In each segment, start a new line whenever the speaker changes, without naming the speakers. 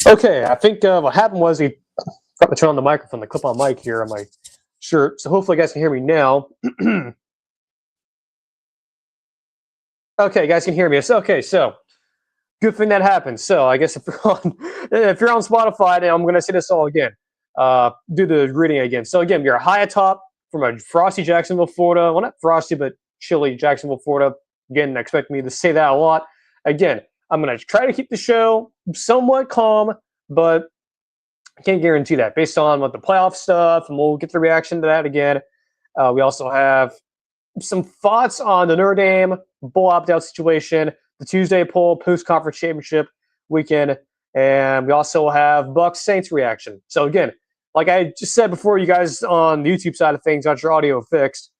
Okay, I think what happened was he got me turn on the microphone, the clip-on mic here on my shirt. So hopefully you guys can hear me now. Okay, you guys can hear me. Okay, so good thing that happened. So I guess if you're on Spotify, then I'm going to say this all again. Do the reading again. So again, you're high atop from a frosty Jacksonville, Florida. Well, not frosty, but chilly Jacksonville, Florida. Again, expect me to say that a lot. Again, I'm going to try to keep the show somewhat calm, but I can't guarantee that based on what the playoff stuff, and we'll get the reaction to that again. We also have some thoughts on the Notre Dame bowl opt-out situation, the Tuesday poll post-conference championship weekend, and we also have Bucs Saints reaction. So again, like I just said before, you guys on the YouTube side of things got your audio fixed.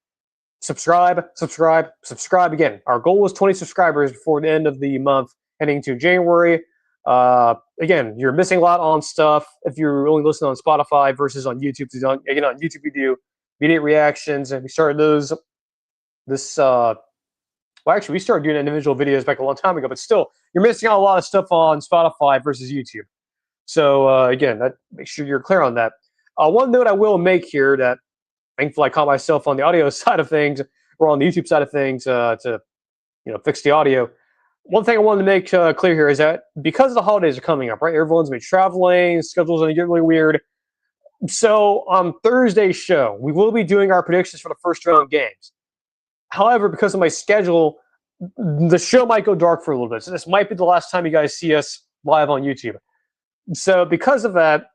Subscribe. Again, our goal was 20 subscribers before the end of the month, heading to January. Again, you're missing a lot on stuff if you're only listening on Spotify versus on YouTube. Again, on YouTube we do immediate reactions, and we started those. Actually, we started doing individual videos back a long time ago, but still, you're missing out a lot of stuff on Spotify versus YouTube. So again, make sure you're clear on that. One note I will make here that thankfully I caught myself on the audio side of things or on the YouTube side of things to fix the audio. One thing I wanted to make clear here is that because the holidays are coming up, right? Everyone's been traveling, schedules are going to get really weird. So on Thursday's show, we will be doing our predictions for the first round games. However, because of my schedule, the show might go dark for a little bit. So this might be the last time you guys see us live on YouTube. So because of that,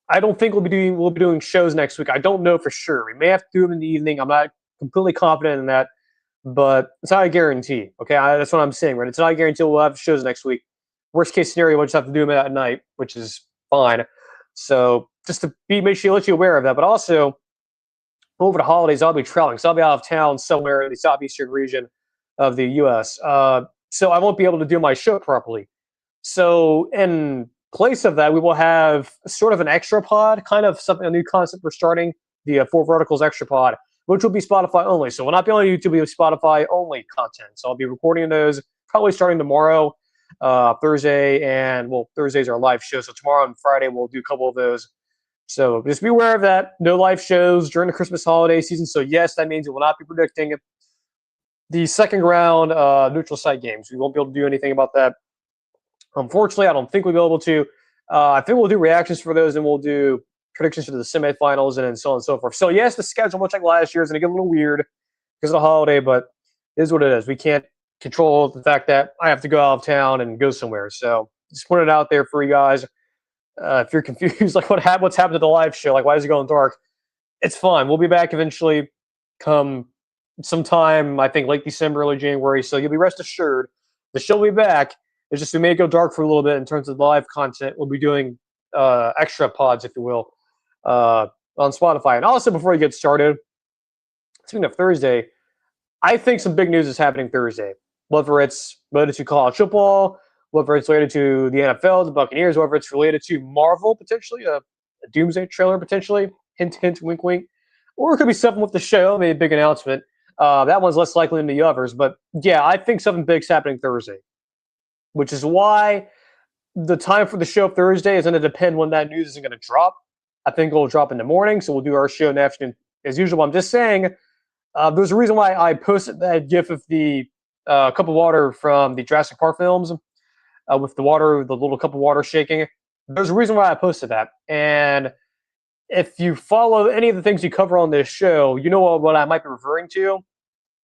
I don't think we'll be doing shows next week. I don't know for sure. We may have to do them in the evening. I'm not completely confident in that, but it's not a guarantee. Okay, that's what I'm saying, right? It's not a guarantee we'll have shows next week. Worst case scenario, we'll just have to do them at night, which is fine. So just to make sure let you aware of that, but also over the holidays, I'll be traveling. So I'll be out of town somewhere in the southeastern region of the U.S. So I won't be able to do my show properly. So in place of that, we will have sort of an extra pod, kind of a new concept we're starting, the 4 Verticals extra pod, which will be Spotify only. So we'll not be on YouTube, we'll be Spotify only content. So I'll be recording those probably starting tomorrow, Thursday, and Thursday's our live show. So tomorrow and Friday, we'll do a couple of those. So just be aware of that. No live shows during the Christmas holiday season. So yes, that means we will not be predicting the second round neutral site games. We won't be able to do anything about that. Unfortunately, I don't think we'll be able to. I think we'll do reactions for those, and we'll do predictions for the semifinals and so on and so forth. So yes, the schedule, much like last year, is going to get a little weird because of the holiday, but it is what it is. We can't control the fact that I have to go out of town and go somewhere. So just put it out there for you guys. If you're confused, like what's happened to the live show, like why is it going dark? It's fine. We'll be back eventually come sometime, I think late December, early January. So you'll be rest assured the show will be back. It's just we may go dark for a little bit in terms of live content. We'll be doing extra pods, if you will, on Spotify. And also, before we get started, speaking of Thursday, I think some big news is happening Thursday. Whether it's related to college football, whether it's related to the NFL, the Buccaneers, whether it's related to Marvel, potentially, a Doomsday trailer, potentially, hint, hint, wink, wink. Or it could be something with the show, maybe a big announcement. That one's less likely than the others. But yeah, I think something big's happening Thursday, which is why the time for the show Thursday is going to depend when that news is going to drop. I think it'll drop in the morning, so we'll do our show in the afternoon as usual. I'm just saying there's a reason why I posted that GIF of the cup of water from the Jurassic Park films with the little cup of water shaking. There's a reason why I posted that. And if you follow any of the things you cover on this show, you know what I might be referring to.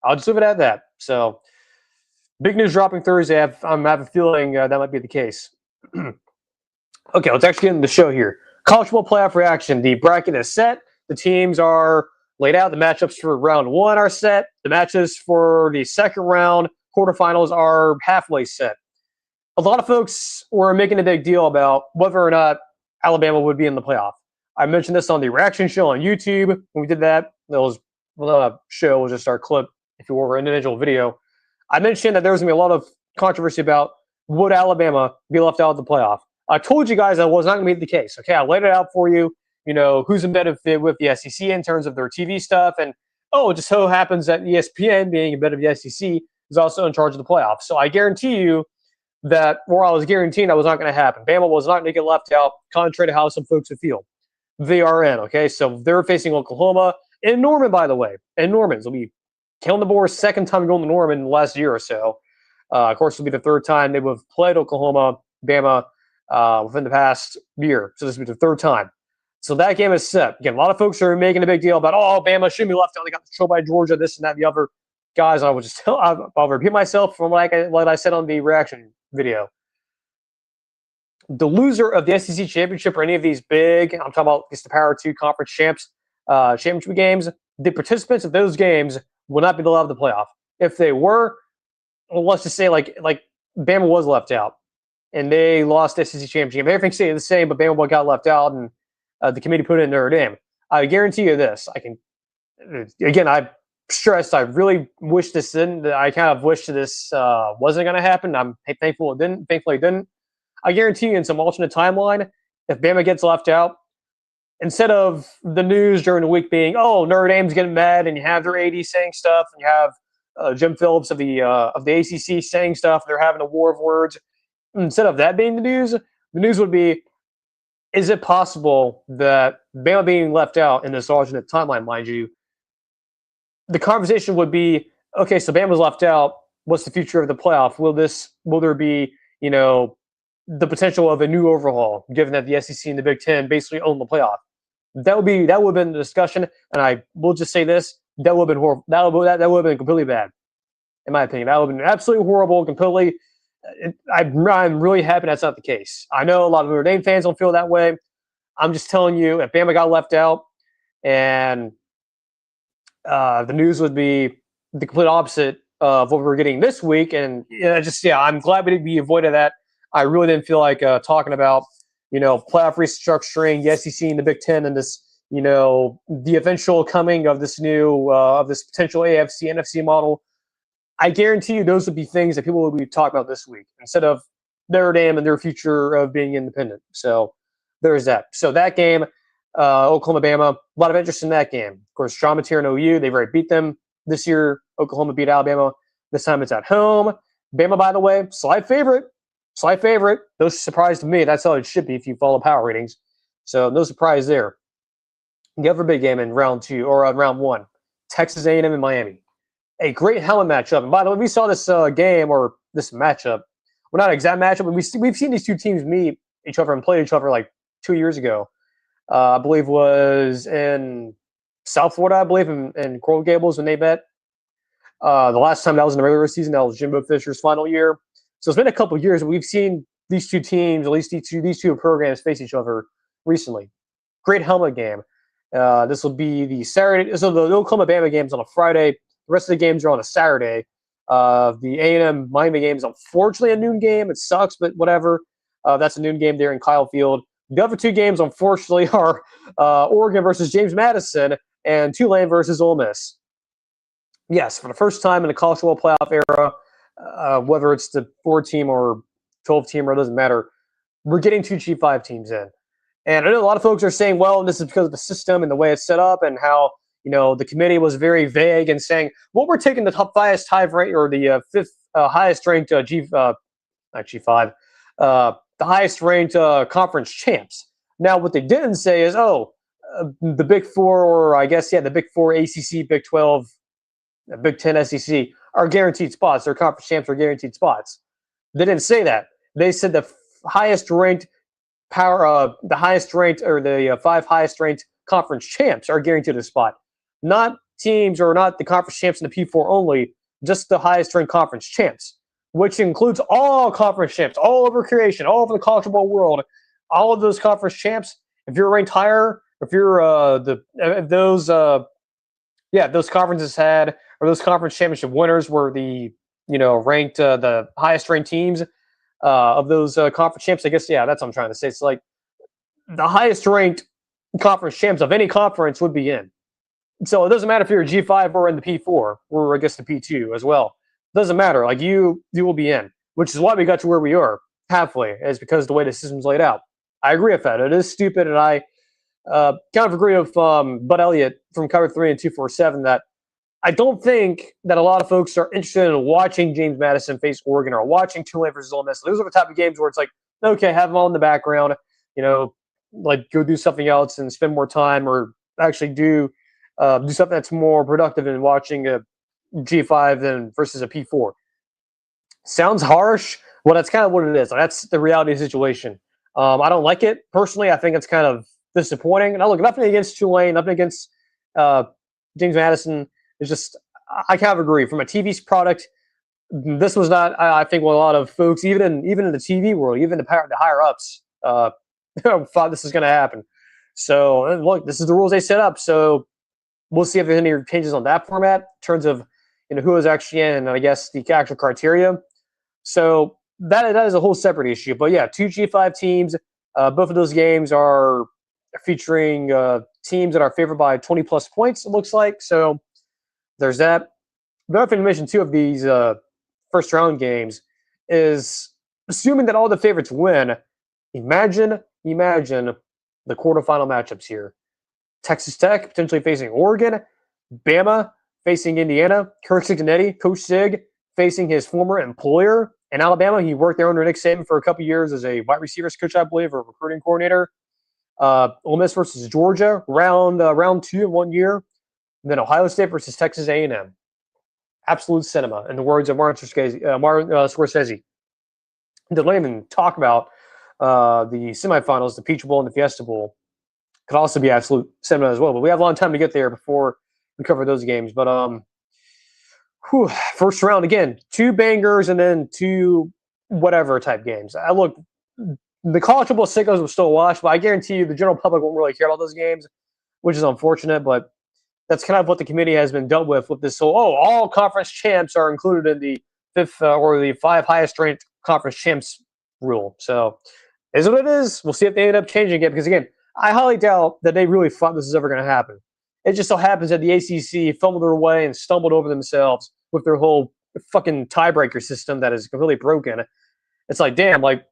I'll just leave it at that. So big news dropping Thursday. I have a feeling that might be the case. Okay, let's actually get into the show here. College football playoff reaction. The bracket is set. The teams are laid out. The matchups for round 1 are set. The matches for the second round quarterfinals are halfway set. A lot of folks were making a big deal about whether or not Alabama would be in the playoff. I mentioned this on the reaction show on YouTube. When we did that, show was just our clip, if you will, or individual video. I mentioned that there was going to be a lot of controversy about would Alabama be left out of the playoff. I told you guys that was not going to be the case. Okay, I laid it out for you. You know, who's in benefit with the SEC in terms of their TV stuff. And, it just so happens that ESPN, being a bit of the SEC, is also in charge of the playoff. So I guarantee you that where I was guaranteeing that was not going to happen. Bama was not going to get left out, contrary to how some folks would feel. They are in, okay? So they're facing Oklahoma in Norman, by the way. And Norman's will be killing the Boars' second time going to Norman in the last year or so. Of course, it'll be the third time they would have played Oklahoma, Bama within the past year. So this will be the third time. So that game is set. Again, a lot of folks are making a big deal about, oh, Bama shouldn't be left out. They got controlled by Georgia, this and that, and the other. Guys, I will just I'll repeat myself from what I said on the reaction video. The loser of the SEC championship or any of these big, I'm talking about just the Power 2 conference championship games, the participants of those games will not be allowed to the playoff. If they were, well, let's just say like Bama was left out and they lost the SEC championship. Everything stayed the same, but Bama got left out and the committee put it in Notre Dame. I guarantee you this. I stressed, I really wish this didn't. I kind of wish this wasn't going to happen. I'm thankful it didn't. Thankfully it didn't. I guarantee you in some alternate timeline, if Bama gets left out, instead of the news during the week being, oh, Notre Dame's getting mad, and you have their AD saying stuff, and you have Jim Phillips of the ACC saying stuff, they're having a war of words. Instead of that being the news would be, is it possible that Bama being left out in this alternate timeline, mind you, the conversation would be, okay, so Bama's left out. What's the future of the playoff? Will there be, the potential of a new overhaul, given that the SEC and the Big Ten basically own the playoff? That would have been the discussion, and I will just say this: that would have been horrible. That would have been completely bad, in my opinion. That would have been absolutely horrible, completely. I'm really happy that's not the case. I know a lot of Notre Dame fans don't feel that way. I'm just telling you, if Bama got left out, and the news would be the complete opposite of what we were getting this week, and I'm glad we avoided that. I really didn't feel like talking about, playoff restructuring, the SEC and the Big Ten, and this, the eventual coming of this new, of this potential AFC, NFC model. I guarantee you those would be things that people would be talking about this week instead of Notre Dame and their future of being independent. So there's that. So that game, Oklahoma, Bama, a lot of interest in that game. Of course, John Mateer and OU, they've already beat them this year. Oklahoma beat Alabama. This time it's at home. Bama, by the way, slight favorite. No surprise to me. That's how it should be if you follow power ratings. So no surprise there. The other big game in round 2 or round 1, Texas A&M and Miami. A great helmet matchup. And by the way, we saw this game or this matchup. Well, not an exact matchup, but we've seen these two teams meet each other and play each other like 2 years ago. I believe was in South Florida, I believe, in Coral Gables when they met. The last time that was in the regular season, that was Jimbo Fisher's final year. So it's been a couple of years, but we've seen these two teams, at least these two programs, face each other recently. Great helmet game. This will be the Saturday. So the Oklahoma Bama game's on a Friday. The rest of the games are on a Saturday. The A&M Miami game is unfortunately a noon game. It sucks, but whatever. That's a noon game there in Kyle Field. The other two games, unfortunately, are Oregon versus James Madison and Tulane versus Ole Miss. Yes, for the first time in the college football playoff era, whether it's the 4-team or 12-team, or it doesn't matter, we're getting 2 G5 teams in. And I know a lot of folks are saying, well, this is because of the system and the way it's set up and how, the committee was very vague and saying, well, we're taking the highest tie rate or the fifth highest ranked G5, the highest ranked conference champs. Now, what they didn't say is, the Big Four, or I guess, the Big Four, ACC, Big 12, Big 10, SEC are guaranteed spots. Their conference champs are guaranteed spots. They didn't say that. They said the highest ranked the highest ranked or the 5 highest ranked conference champs are guaranteed a spot. Not teams or not the conference champs in the P4 only, just the highest ranked conference champs, which includes all conference champs, all over creation, all over the college football world, all of those conference champs. If you're ranked higher, if you're those conferences had, or those conference championship winners were the ranked the highest ranked teams of those conference champs. I guess that's what I'm trying to say. It's like the highest ranked conference champs of any conference would be in. So it doesn't matter if you're a G5 or in the P4 or I guess the P2 as well. It doesn't matter. Like you will be in, which is why we got to where we are halfway. Is because of the way the system's laid out. I agree with that. It is stupid, and I kind of agree with Bud Elliott from Cover 3 and 247 that I don't think that a lot of folks are interested in watching James Madison face Oregon or watching Tulane versus Ole Miss. Those are the type of games where it's like, okay, have them all in the background, you know, like go do something else and spend more time, or actually do something that's more productive than watching a G5 than versus a P4. Sounds harsh. Well, that's kind of what it is. That's the reality of the situation. I don't like it personally. I think it's kind of disappointing. And I look, nothing against Tulane, nothing against uh, James Madison. It's just I kind of agree. From a TV's product, this was not. I think what a lot of folks, even in the TV world, even the higher ups, thought this was going to happen. So look, this is the rules they set up. So we'll see if there's any changes on that format in terms of who is actually in, I guess, the actual criteria. So that is a whole separate issue. But yeah, two G5 teams. Both of those games are featuring teams that are favored by 20 plus points. It looks like. So there's that. The other thing to mention too of these first round games is assuming that all the favorites win. Imagine the quarterfinal matchups here. Texas Tech potentially facing Oregon, Bama facing Indiana, Kirk Cincinnati, Coach Sig facing his former employer in Alabama. He worked there under Nick Saban for a couple years as a wide receivers coach, I believe, or recruiting coordinator. Ole Miss versus Georgia, round 2 in 1 year. And then Ohio State versus Texas A&M. Absolute cinema, in the words of Martin Scorsese. To not even talk about the semifinals, the Peach Bowl and the Fiesta Bowl. Could also be absolute cinema as well. But we have a long time to get there before we cover those games. But first round, again, 2 bangers and then 2 whatever type games. Look, the college football sickos will still watch, but I guarantee you the general public won't really care about those games, which is unfortunate. But that's kind of what the committee has been dealt with this whole, all conference champs are included in the 5th or the 5 highest ranked conference champs rule. So is what it is. We'll see if they end up changing it because, again, I highly doubt that they really thought this was ever going to happen. It just so happens that the ACC fumbled their way and stumbled over themselves with their whole fucking tiebreaker system that is completely broken. It's like, damn, like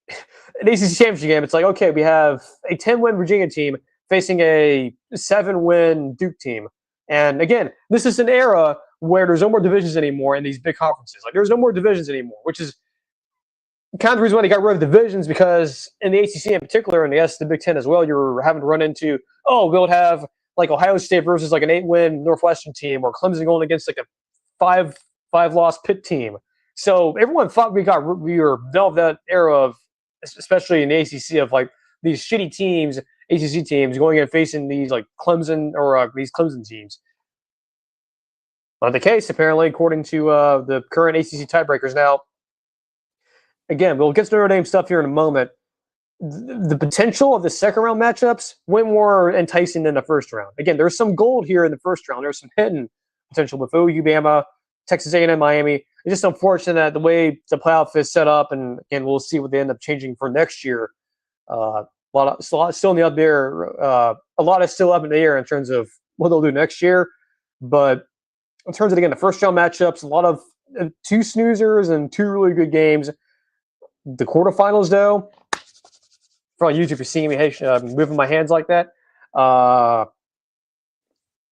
an ACC championship game, it's like, okay, we have a 10-win Virginia team facing a 7-win Duke team. And again, this is an era where there's no more divisions anymore in these big conferences. Like, there's no more divisions anymore, which is kind of the reason why they got rid of divisions, because in the ACC in particular, and yes, the Big Ten as well, you're having to run into, we'll have like Ohio State versus like an 8-win Northwestern team, or Clemson going against like a 5-loss Pitt team. So everyone thought we were done with that era of, especially in the ACC, of like these shitty teams, ACC teams going and facing these like Clemson or these Clemson teams. Not the case, apparently, according to the current ACC tiebreakers. Now, again, we'll get to Notre Dame stuff here in a moment. The potential of the second round matchups way more enticing than the first round. Again, there's some gold here in the first round. There's some hidden potential with OU, Bama, Texas A&M, Miami. It's just unfortunate that the way the playoff is set up, and again, we'll see what they end up changing for next year. A lot still in the up there. A lot is still up in the air in terms of what they'll do next year. But in terms of, again, the first round matchups, a lot of 2 snoozers and 2 really good games. The quarterfinals, though, for on YouTube, you're seeing me moving my hands like that. A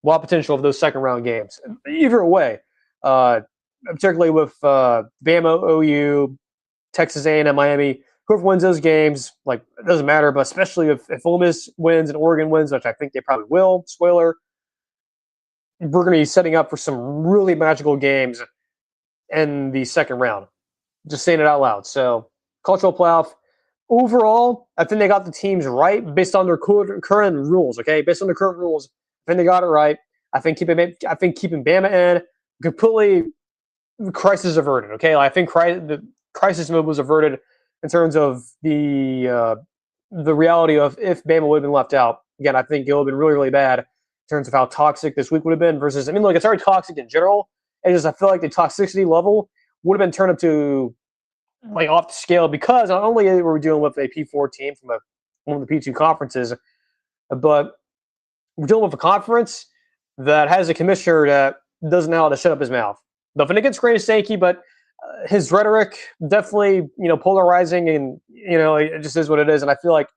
lot of potential of those second round games. Either way, particularly with Bama, OU, Texas A&M, Miami, whoever wins those games, like, it doesn't matter. But especially if Ole Miss wins and Oregon wins, which I think they probably will. Spoiler. We're going to be setting up for some really magical games in the second round. Just saying it out loud. So, cultural playoff. Overall, I think they got the teams right based on their current rules. Okay, based on the current rules, I think they got it right. I think keeping Bama in completely crisis averted. Okay, I think the crisis mode was averted in terms of the reality of if Bama would have been left out. Again, I think it would have been really, really bad in terms of how toxic this week would have been. Versus, I mean, look, it's already toxic in general. It's just I feel like the toxicity level would have been turned up to like off the scale, because not only were we dealing with a P4 team from one of the P2 conferences, but we're dealing with a conference that has a commissioner that doesn't know how to shut up his mouth. Nothing against Grant Sankey, but his rhetoric definitely, polarizing, and it just is what it is. And I feel like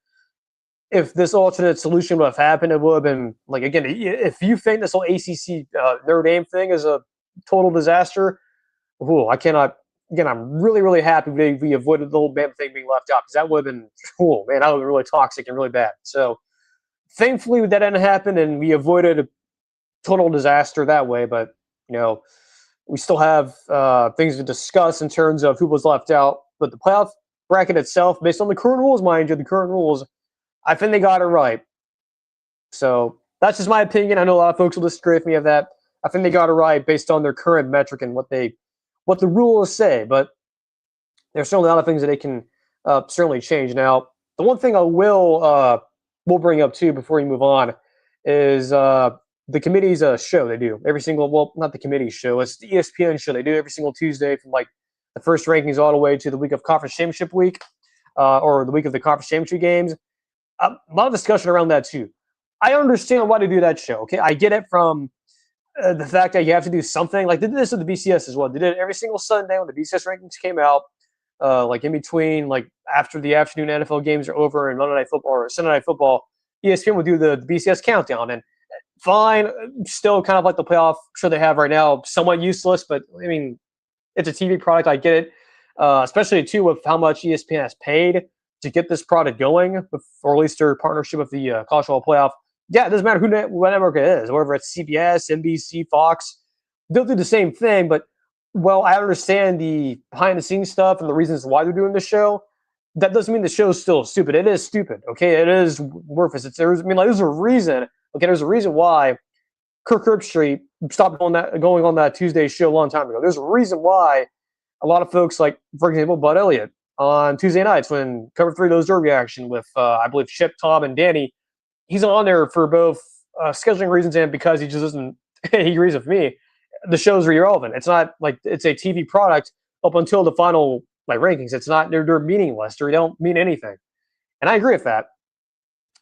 if this alternate solution would have happened, it would have been like, again, if you think this whole ACC Notre Dame thing is a total disaster, ooh, I cannot. Again, I'm really, really happy we avoided the whole Bama thing being left out because that would have been, oh man, that would have been really toxic and really bad. So thankfully that didn't happen, and we avoided a total disaster that way. But you know, we still have things to discuss in terms of who was left out. But the playoff bracket itself, based on the current rules, mind you, the current rules, I think they got it right. So that's just my opinion. I know a lot of folks will disagree with me of that. I think they got it right based on their current metric and what the rules say. But there's certainly a lot of things that they can certainly change. Now, the one thing I will bring up too before you move on is the committee's show they do every single. Well, not the committee's show. It's the ESPN show they do every single Tuesday from like the first rankings all the way to the week of conference championship week or the week of the conference championship games. A lot of discussion around that too. I understand why they do that show. Okay, I get it from the fact that you have to do something. Like they did this with the BCS as well. They did it every single Sunday when the BCS rankings came out. Like in between, like after the afternoon NFL games are over and Monday Night Football or Sunday Night Football, ESPN would do the BCS countdown. And fine, still kind of like the playoff show they have right now, somewhat useless. But I mean, it's a TV product. I get it, especially too with how much ESPN has paid to get this product going, or at least their partnership with the college football playoff. Yeah, it doesn't matter what network it is, whether it's CBS, NBC, Fox, they'll do the same thing. But well, I understand the behind the scenes stuff and the reasons why they're doing the show. That doesn't mean the show's still stupid. It is stupid. Okay, it is worthless. There's a reason. Okay, there's a reason why Kirk Herbstreit stopped going on that Tuesday show a long time ago. There's a reason why a lot of folks, like for example, Bud Elliott on Tuesday nights when Cover 3 does their reaction with I believe Chip, Tom, and Danny. He's on there for both scheduling reasons and because he just doesn't. He agrees with me. The show's irrelevant. It's not like it's a TV product up until the final like rankings. It's not. They're meaningless. They don't mean anything. And I agree with that.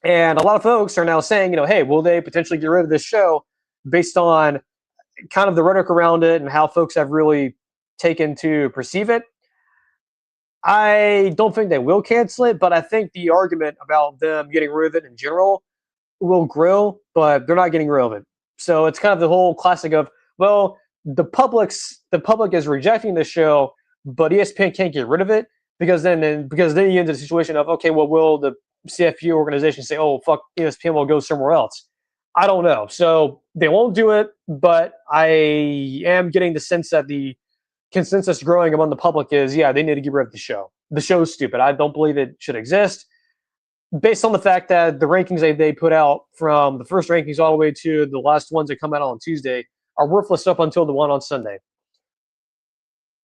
And a lot of folks are now saying, hey, will they potentially get rid of this show based on kind of the rhetoric around it and how folks have really taken to perceive it? I don't think they will cancel it, but I think the argument about them getting rid of it in general will grow, but they're not getting rid of it. So it's kind of the whole classic of, well, the public is rejecting the show, but ESPN can't get rid of it because then you get into the situation of, okay, well, will the CFP organization say, oh, fuck, ESPN will go somewhere else? I don't know. So they won't do it, but I am getting the sense that the consensus growing among the public is, yeah, they need to get rid of the show. The show's stupid. I don't believe it should exist. Based on the fact that the rankings they put out from the first rankings all the way to the last ones that come out on Tuesday are worthless up until the one on Sunday.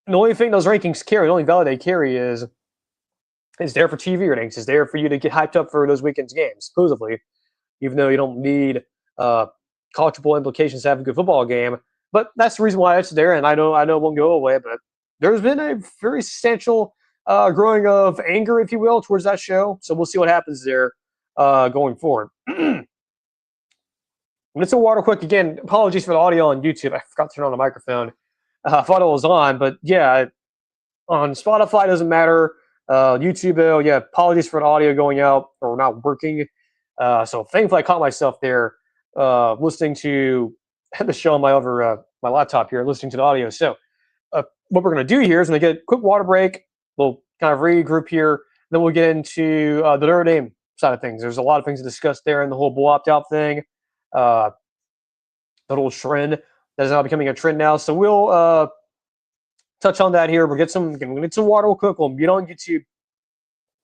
And the only thing those rankings carry, the only value they carry is there for TV ratings. Is there for you to get hyped up for those weekend's games, supposedly, even though you don't need college football implications to have a good football game. But that's the reason why it's there, and I know it won't go away, but there's been a very substantial growing of anger, if you will, towards that show. So we'll see what happens there going forward. Let's go water quick again. Apologies for the audio on YouTube. I forgot to turn on the microphone. I thought it was on, but yeah, on Spotify it doesn't matter. YouTube, yeah, apologies for the audio going out or not working. So thankfully I caught myself there listening to the show on my laptop here, listening to the audio. So what we're going to do here is going to get a quick water break. We'll kind of regroup here. Then we'll get into the Notre Dame side of things. There's a lot of things to discuss there in the whole bull opt-out thing. The whole trend that is now becoming a trend now. So we'll touch on that here. We'll get some water real quick. We'll mute on YouTube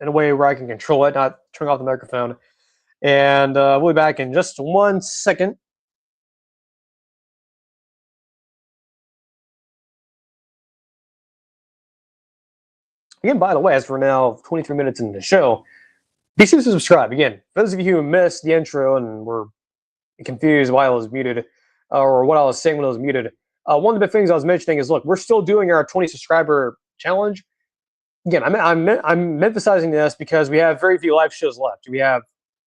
in a way where I can control it, not turn off the microphone. And we'll be back in just 1 second. Again, by the way, as we're now 23 minutes into the show, be sure to subscribe. Again, for those of you who missed the intro and were confused why I was muted or what I was saying when I was muted, one of the big things I was mentioning is, look, we're still doing our 20 subscriber challenge. Again, I'm emphasizing this because we have very few live shows left. We have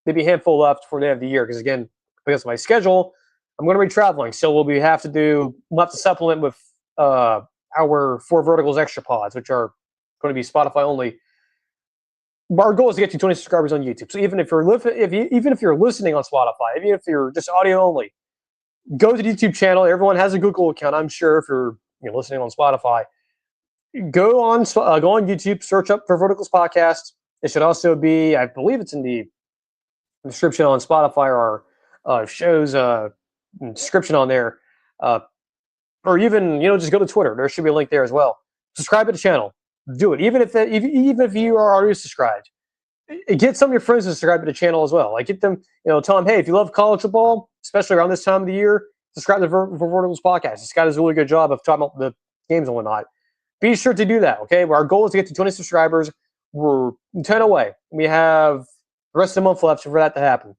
maybe a handful left before the end of the year because, again, because of my schedule, I'm going to be traveling. So we'll have to supplement with our 4 Verticals extra pods, which are going to be Spotify only. our goal is to get to 20 subscribers on YouTube. So even if you're even if you're listening on Spotify, even if you're just audio only, go to the YouTube channel. Everyone has a Google account, I'm sure. If you're listening on Spotify, go on YouTube, search up for Verticals Podcast. It should also be, I believe it's in the description on Spotify or shows description on there, or even just go to Twitter. There should be a link there as well. Subscribe to the channel. Do it, even if you are already subscribed. Get some of your friends to subscribe to the channel as well. Like, get them, tell them, hey, if you love college football, especially around this time of the year, subscribe to the Verticals Podcast. This guy does a really good job of talking about the games and whatnot. Be sure to do that, okay? Our goal is to get to 20 subscribers. We're 10 away. We have the rest of the month left for that to happen.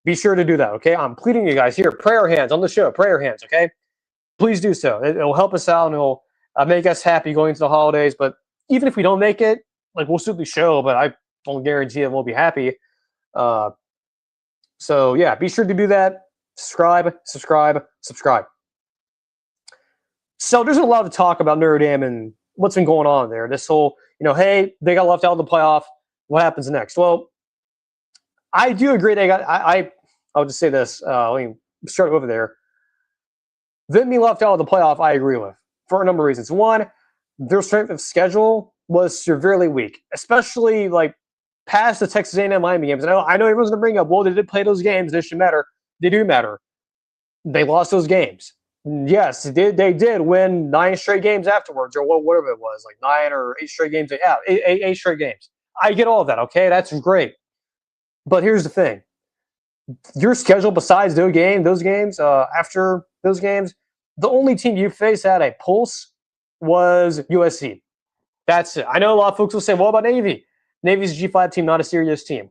Be sure to do that, okay? I'm pleading you guys here. Prayer hands on the show. Prayer hands, okay? Please do so. It'll help us out, and it'll make us happy going into the holidays. But even if we don't make it, we'll still do the show, but I don't guarantee it won't be happy. So, yeah, be sure to do that. Subscribe. So there's a lot to talk about Notre Dame and what's been going on there. This whole, hey, they got left out of the playoff. What happens next? Well, I do agree they got – I'll just say this. Let me start over there. Them being left out of the playoff, I agree with, for a number of reasons. One, their strength of schedule was severely weak, especially past the Texas A&M Miami games. And I know everyone's going to bring up, well, they did play those games. They should matter. They do matter. They lost those games. Yes, they did win 9 straight games afterwards, or whatever it was, 9 or 8 straight games. Yeah, 8 straight games. I get all of that, okay? That's great. But here's the thing. Your schedule besides those games, after those games, the only team you faced had a pulse was USC. That's it. I know a lot of folks will say, what about Navy? Navy's a G5 team, not a serious team.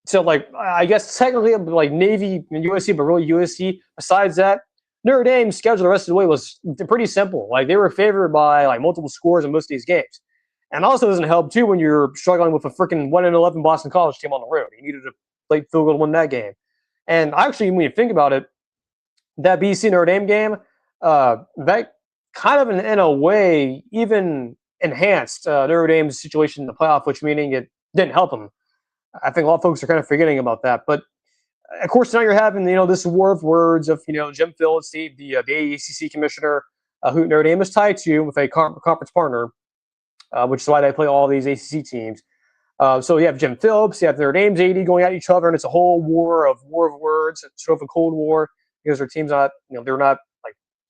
So, I guess technically, Navy and USC, but really USC. Besides that, Notre Dame's schedule the rest of the way was pretty simple. They were favored by multiple scores in most of these games. And also doesn't help, too, when you're struggling with a freaking 1-11 Boston College team on the road. You needed a late field goal to win that game. And actually, when you think about it, that BC Notre Dame game, that kind of in a way even enhanced Notre Dame's situation in the playoff, which meaning it didn't help them. I think a lot of folks are kind of forgetting about that. But, of course, now you're having, this war of words of, Jim Phillips, the ACC commissioner, who Notre Dame is tied to with a conference partner, which is why they play all these ACC teams. So you have Jim Phillips, you have Notre Dame's AD going at each other, and it's a whole war of words. It's sort of a Cold War because their team's not, they're not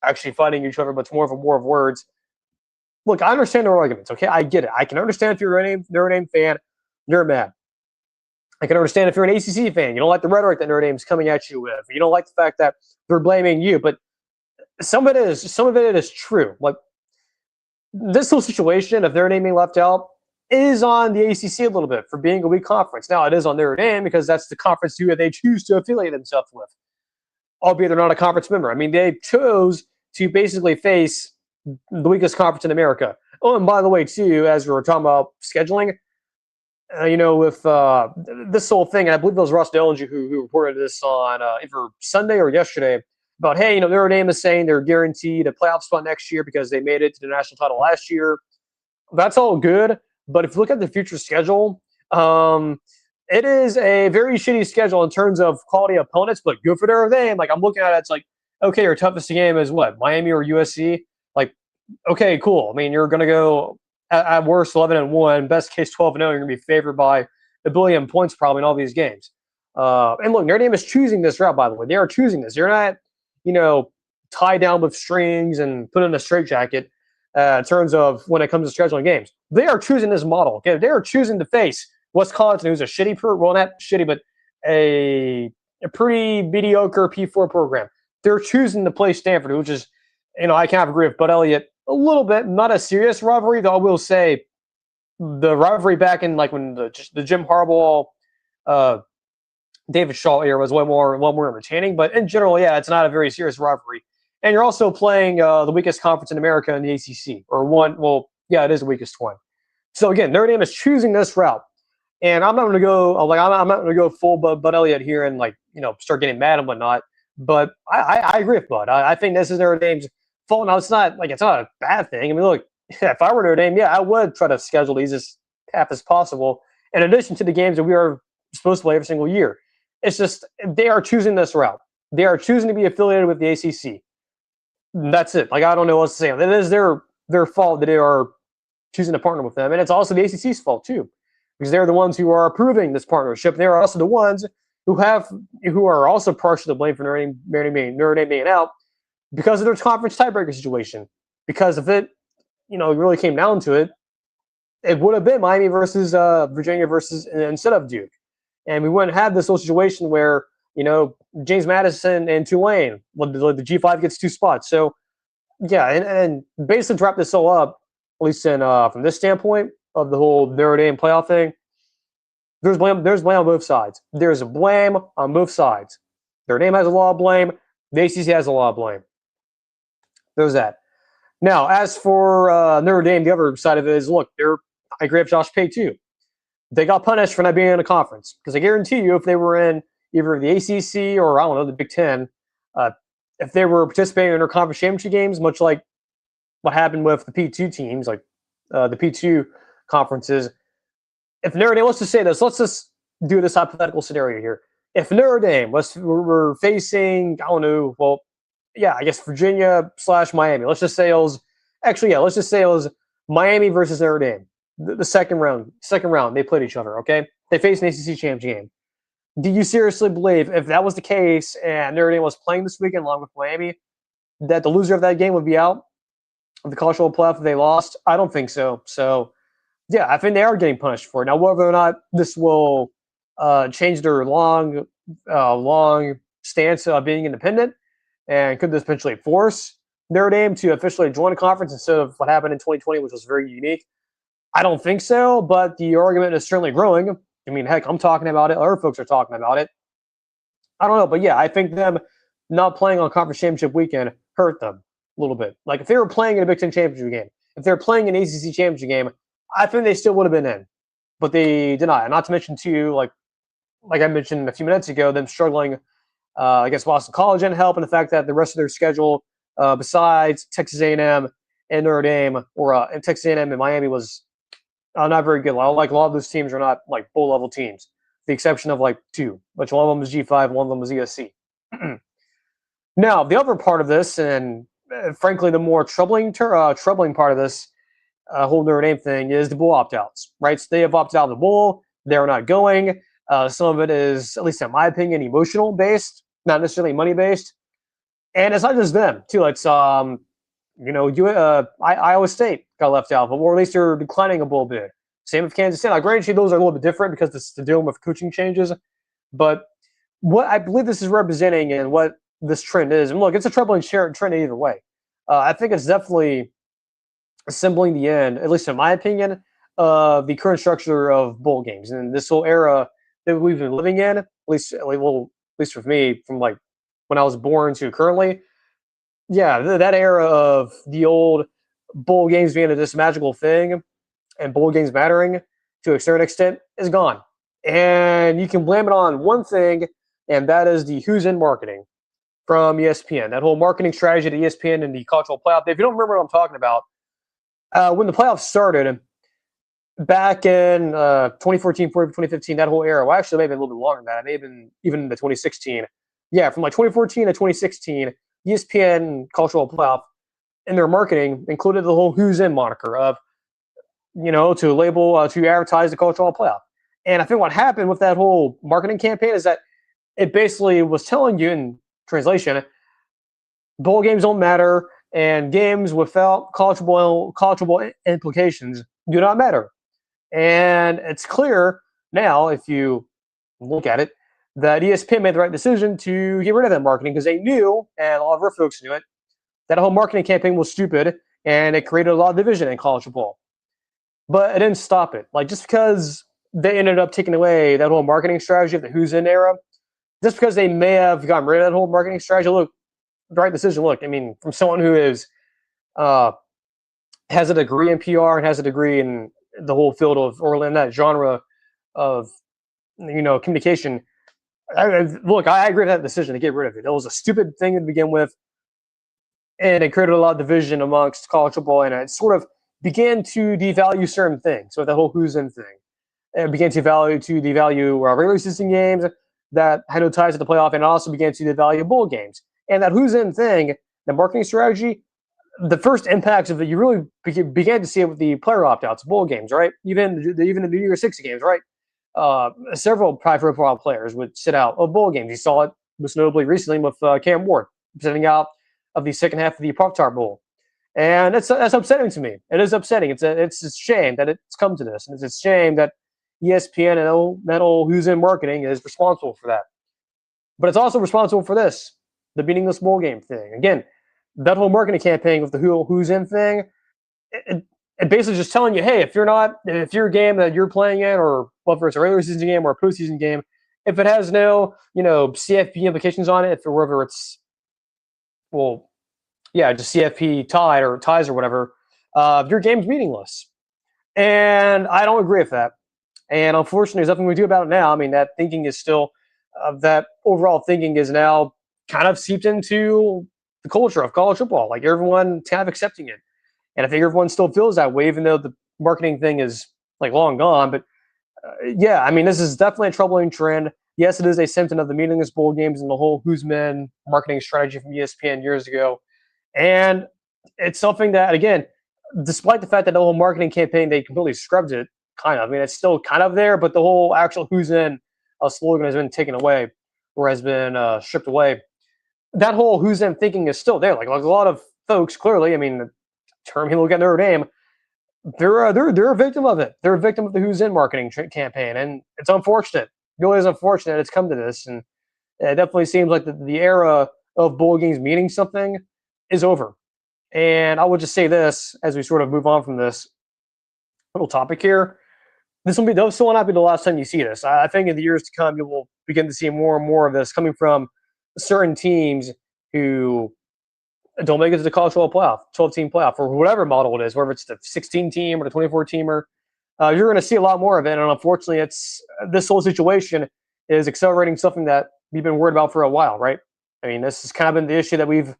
actually fighting each other, but it's more of a war of words. Look, I understand their arguments, okay? I get it. I can understand if you're a Notre Dame fan, you're mad. I can understand if you're an ACC fan, you don't like the rhetoric that Notre Dame's coming at you with. You don't like the fact that they're blaming you, but some of it is true. This whole situation of Notre Dame being left out is on the ACC a little bit for being a weak conference. Now, it is on Notre Dame because that's the conference they choose to affiliate themselves with, albeit they're not a conference member. I mean, they chose to basically face the weakest conference in America. Oh, and by the way, too, as we were talking about scheduling, with this whole thing, and I believe it was Ross Dellinger who reported this on either Sunday or yesterday, about, hey, Notre Dame is saying they're guaranteed a playoff spot next year because they made it to the national title last year. That's all good, but if you look at the future schedule, it is a very shitty schedule in terms of quality opponents, but good for Notre Dame. I'm looking at it, it's okay, your toughest game is what, Miami or USC? Okay, cool. I mean, you're going to go at worst 11-1, best case 12-0. You're going to be favored by a billion points probably in all these games. And look, Notre Dame is choosing this route, by the way. They are choosing this. You're not, tied down with strings and put in a straitjacket in terms of when it comes to scheduling games. They are choosing this model. Okay, they are choosing to face Wisconsin, who's a shitty, well, not shitty, but a pretty mediocre P4 program. They're choosing to play Stanford, which is, I kind of agree with Bud Elliott a little bit. Not a serious rivalry, though I will say the rivalry back in when the Jim Harbaugh, David Shaw era was way more entertaining. But in general, yeah, it's not a very serious rivalry. And you're also playing the weakest conference in America in the ACC, or one. Well, yeah, it is the weakest one. So again, Notre Dame is choosing this route, and I'm not going to go I'm not going to go full Bud Elliott here and start getting mad and whatnot. But I agree with Bud. I think this is Notre Dame's fault. Now it's not a bad thing. I mean, look, if I were Notre Dame, yeah, I would try to schedule these as half as possible. in addition to the games that we are supposed to play every single year. It's just they are choosing this route. They are choosing to be affiliated with the ACC. That's it. Like, I don't know what to say. It is their fault that they are choosing to partner with them, and it's also the ACC's fault too, because they're the ones who are approving this partnership. They are also the ones who are also partially to blame for Notre Dame being out because of their conference tiebreaker situation. Because if it really came down to it, it would have been Miami versus Virginia versus instead of Duke, and we wouldn't have this whole situation where James Madison and Tulane, well, the G5 gets 2 spots. So yeah, and basically to wrap this all up, at least from this standpoint of the whole Notre Dame playoff thing, there's blame on both sides. There's blame on both sides. Notre Dame has a lot of blame. The ACC has a lot of blame. There's that. Now, as for Notre Dame, the other side of it is, look, I agree with Josh Pay too. They got punished for not being in a conference, because I guarantee you, if they were in either the ACC or I don't know the Big Ten, if they were participating in their conference championship games, much like what happened with the P2 teams, like the P2 conferences. If Notre Dame, let's just say this, let's just do this hypothetical scenario here. If Notre Dame, we're facing, I don't know, well, yeah, I guess Virginia/Miami. Let's just say it was Miami versus Notre Dame. The second round, they played each other, okay? They faced an ACC championship game. Do you seriously believe if that was the case and Notre Dame was playing this weekend along with Miami, that the loser of that game would be out of the college football playoff if they lost? I don't think so. So, yeah, I think they are getting punished for it. Now, whether or not this will change their long stance of being independent, and could this potentially force Notre Dame to officially join a conference instead of what happened in 2020, which was very unique? I don't think so, but the argument is certainly growing. I mean, heck, I'm talking about it. Other folks are talking about it. I don't know, but yeah, I think them not playing on conference championship weekend hurt them a little bit. Like, if they were playing in a Big Ten championship game, if they're playing an ACC championship game, I think they still would have been in, but they did not. And not to mention too, like I mentioned a few minutes ago, them struggling against Boston College didn't help, and the fact that the rest of their schedule, besides Texas A&M and Notre Dame, or and Texas A&M and Miami, was not very good. Like, a lot of those teams are not like bowl level teams, with the exception of like 2, which one of them was G5, one of them was ESC. Now, the other part of this, and frankly the more troubling part of this whole Notre Dame thing, is the bowl opt-outs, right? So they have opted out of the bowl. They're not going. Some of it is, at least in my opinion, emotional based, not necessarily money based. And it's not just them too. It's Iowa State got left out, or at least they're declining a bowl bid. Same with Kansas State. Now, granted, those are a little bit different because it's to deal with coaching changes. But what I believe this is representing and what this trend is, and look, it's a troubling trend either way. I think it's definitely assembling the end, at least in my opinion, of the current structure of bowl games and this whole era that we've been living in. At least with me, from like when I was born to currently. Yeah, that era of the old bowl games being this magical thing and bowl games mattering to a certain extent is gone. And you can blame it on one thing, and that is the who's in marketing from ESPN. That whole marketing strategy to ESPN and the cultural playoff. If you don't remember what I'm talking about, when the playoffs started back in 2014, 2015, that whole era, well, actually, maybe a little bit longer than that. It may have been even the 2016. Yeah, from like 2014 to 2016, ESPN cultural playoff in their marketing included the whole who's in moniker of, to label, to advertise the cultural playoff. And I think what happened with that whole marketing campaign is that it basically was telling you, in translation, bowl games don't matter, and games without collegeable implications do not matter. And it's clear now, if you look at it, that ESPN made the right decision to get rid of that marketing, because they knew, and a lot of our folks knew it, that whole marketing campaign was stupid, and it created a lot of division in college football. But it didn't stop it. Like, just because they ended up taking away that whole marketing strategy of the who's in era, just because they may have gotten rid of that whole marketing strategy, look, the right decision. Look, I mean, from someone who is has a degree in PR and has a degree in the whole field of, or in that genre of, communication. I agree with that decision to get rid of it. It was a stupid thing to begin with, and it created a lot of division amongst college football, and it sort of began to devalue certain things. So that whole who's in thing. began to devalue regular season games that had no ties to the playoff, and also began to devalue bowl games. And that who's in thing, the marketing strategy, the first impacts of it, you really began to see it with the player opt-outs, bowl games, right? Even the New Year's Six games, right? Several high-profile players would sit out of bowl games. You saw it most notably recently with Cam Ward sitting out of the second half of the Optout Bowl, and that's upsetting to me. It is upsetting. It's a shame that it's come to this, and it's a shame that ESPN and that old who's in marketing is responsible for that. But it's also responsible for this, the meaningless bowl game thing. Again, that whole marketing campaign with the who's in thing, it basically just telling you, hey, if your game that you're playing in, or whether it's a regular season game or a postseason game, if it has no, CFP implications on it, whether it's, just CFP ties or whatever, your game's meaningless. And I don't agree with that. And unfortunately, there's nothing we do about it now. I mean, that thinking is still, that overall thinking is now kind of seeped into the culture of college football. Like, everyone's kind of accepting it. And I think everyone still feels that way, even though the marketing thing is like long gone. But yeah, I mean, this is definitely a troubling trend. Yes, it is a symptom of the meaningless bowl games and the whole who's men marketing strategy from ESPN years ago. And it's something that, again, despite the fact that the whole marketing campaign, they completely scrubbed it, kind of. I mean, it's still kind of there, but the whole actual who's in slogan has been taken away or has been stripped away. That whole who's in thinking is still there. Like a lot of folks, clearly, I mean, the term he look at Notre Dame, they're a victim of it. They're a victim of the who's in marketing campaign, and it's unfortunate. It really is unfortunate it's come to this, and it definitely seems like the era of bowl games meaning something is over. And I will just say this as we sort of move on from this little topic here. This will not be the last time you see this. I think in the years to come, you will begin to see more and more of this coming from certain teams who don't make it to the college football playoff, 12-team playoff, or whatever model it is, whether it's the 16-team or the 24-teamer. You're going to see a lot more of it, and unfortunately, this whole situation is accelerating something that we've been worried about for a while, right? I mean, this has kind of been the issue that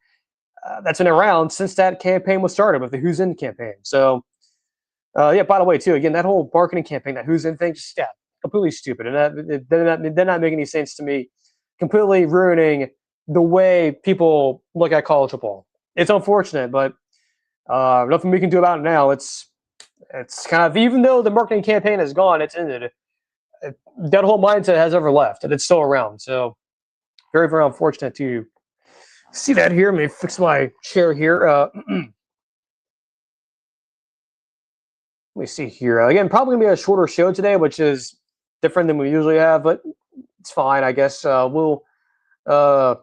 that's been around since that campaign was started with the Who's In campaign. So, by the way, too, again, that whole marketing campaign, that Who's In thing, just completely stupid, and it did not make any sense to me. Completely ruining the way people look at college football. It's unfortunate, but nothing we can do about it now. It's kind of, even though the marketing campaign is gone, it's ended. That whole mindset has never left, and it's still around. So very, very unfortunate to see that here. Let me fix my chair here. Let me see here. Again, probably going to be a shorter show today, which is different than we usually have, but it's fine, I guess. We'll have